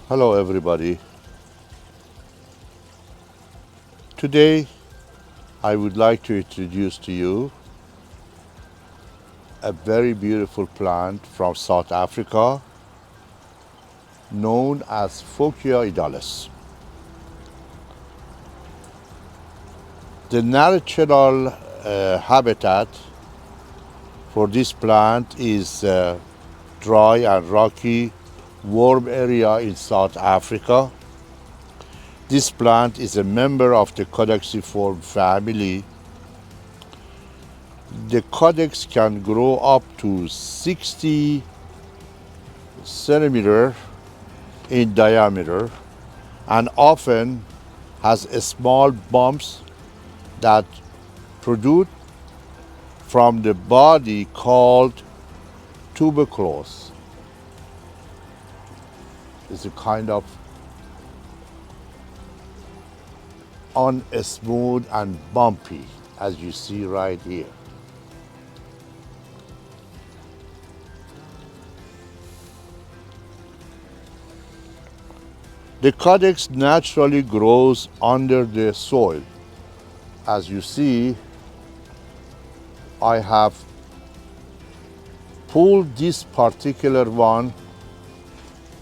Hello everybody. Today I would like to introduce to you a very beautiful plant from South Africa known as Fockea edulis. The natural habitat for this plant is dry and rocky, warm area in South Africa. This plant is a member of the Caudiciform family. The caudex can grow up to 60 centimeter in diameter and often has small bumps that protrude from the body called tubercles. It's a kind of unsmooth and bumpy, as you see right here. The caudex naturally grows under the soil. As you see, I have pulled this particular one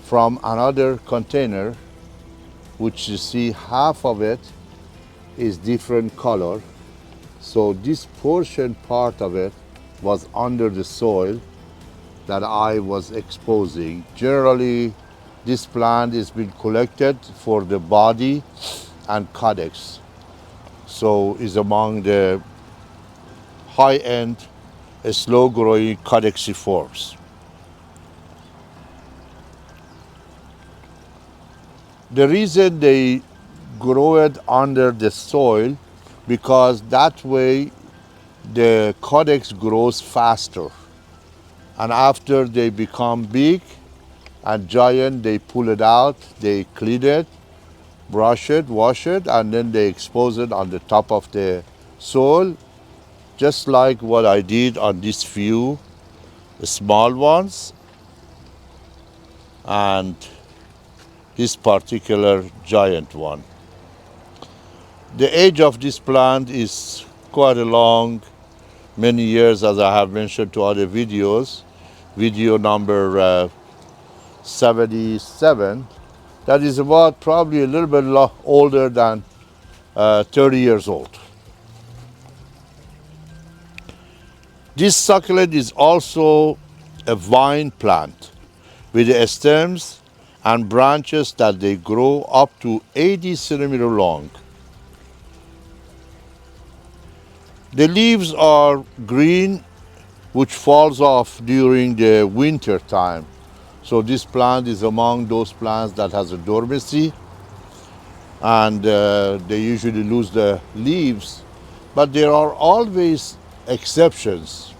from another container, which you see half of it is different color. So this portion part of it was under the soil that I was exposing. Generally, this plant is being collected for the body and caudex. So is among the high-end, slow-growing caudiciforms. The reason they grow it under the soil, because that way the caudex grows faster. And after they become big and giant, they pull it out, they clean it, brush it, wash it, and then they expose it on the top of the soil, just like what I did on these few small ones and this particular giant one. The age of this plant is quite a long, many years, as I have mentioned to other videos. Video number 77, that is about probably a little bit older than 30 years old. This succulent is also a vine plant with the stems and branches that they grow up to 80 centimeter long. The leaves are green, which falls off during the winter time. So this plant is among those plants that has a dormancy, and they usually lose the leaves. But there are always exceptions.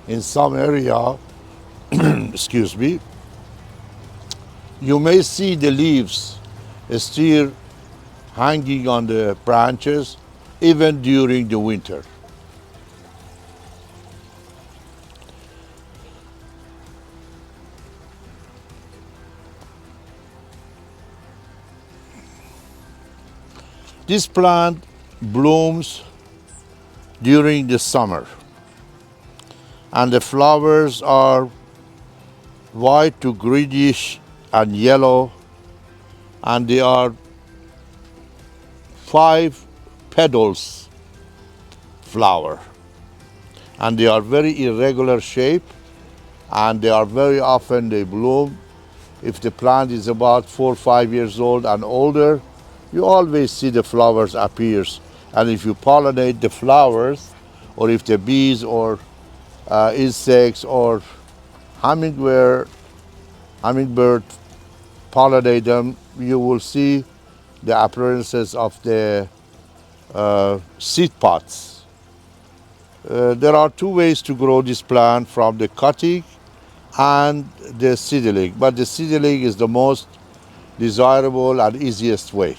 In some area, excuse me, you may see the leaves still hanging on the branches even during the winter. This plant blooms during the summer, and the flowers are white to greenish and yellow, and they are 5 petals flower, and they are very irregular shape, and they are very often they bloom. If the plant is about 4 or 5 years old and older, you always see the flowers appears. And if you pollinate the flowers, or if the bees or insects or hummingbird pollinate them, you will see the appearances of the seed pods. There are 2 ways to grow this plant, from the cutting and the seedling, but the seedling is the most desirable and easiest way.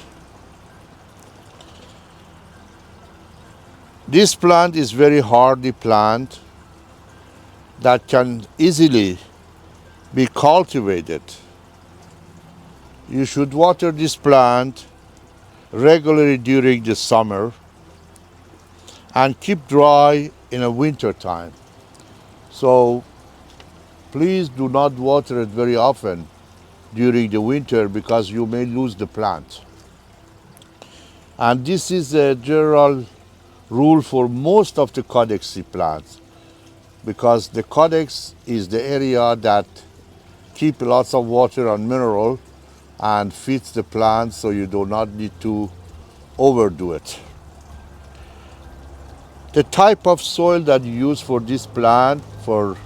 This plant is very hardy plant that can easily be cultivated. You should water this plant regularly during the summer and keep dry in the winter time. So please do not water it very often during the winter because you may lose the plant. And this is a general rule for most of the Caudiciform plants, because the Caudex is the area that keep lots of water and mineral and feeds the plant, so you do not need to overdo it. The type of soil that you use for this plant for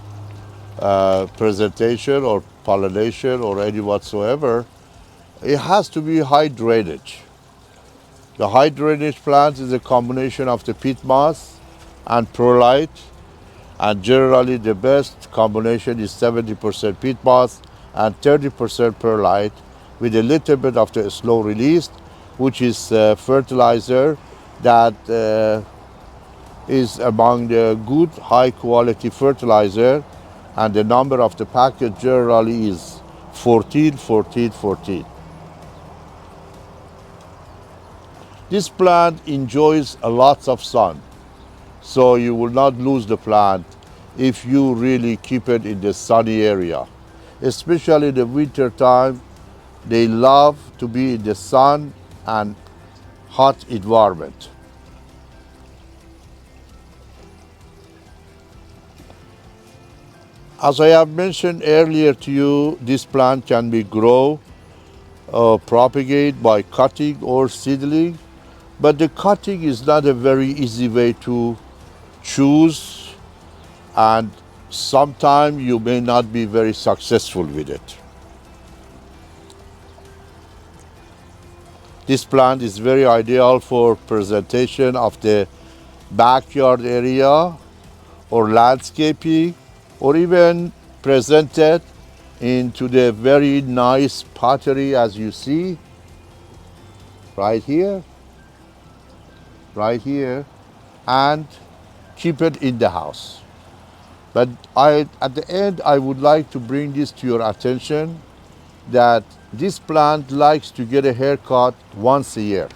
presentation or pollination or any whatsoever, it has to be high drainage. The high drainage plant is a combination of the peat moss and perlite, and generally the best combination is 70% peat moss and 30% perlite with a little bit of the slow release, which is fertilizer that is among the good high quality fertilizer, and the number of the packet generally is 14, 14, 14. This plant enjoys a lot of sun, so you will not lose the plant if you really keep it in the sunny area. Especially in the winter time, they love to be in the sun and hot environment. As I have mentioned earlier to you, this plant can be grown or propagated by cutting or seedling, but the cutting is not a very easy way to choose, and sometimes you may not be very successful with it. This plant is very ideal for presentation of the backyard area or landscaping, or even presented into the very nice pottery, as you see right here, and keep it in the house. But at the end, I would like to bring this to your attention that this plant likes to get a haircut once a year.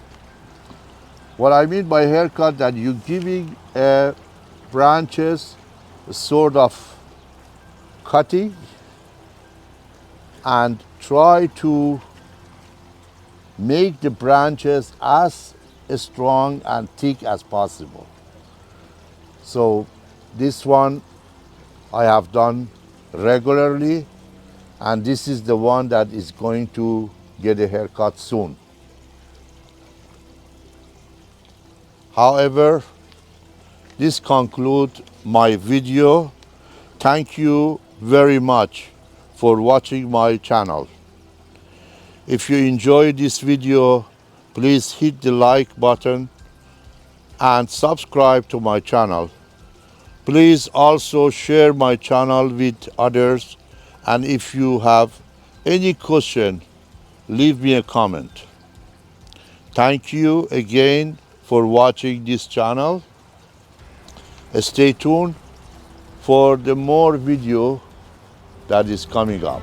What I mean by haircut, that you're giving branches a sort of cutting and try to make the branches as strong and thick as possible. So this one I have done regularly, and this is the one that is going to get a haircut soon. However, this concludes my video. Thank you very much for watching my channel. If you enjoyed this video, please hit the like button and subscribe to my channel. Please also share my channel with others, and if you have any question, leave me a comment. Thank you again for watching this channel. Stay tuned for the more video that is coming up.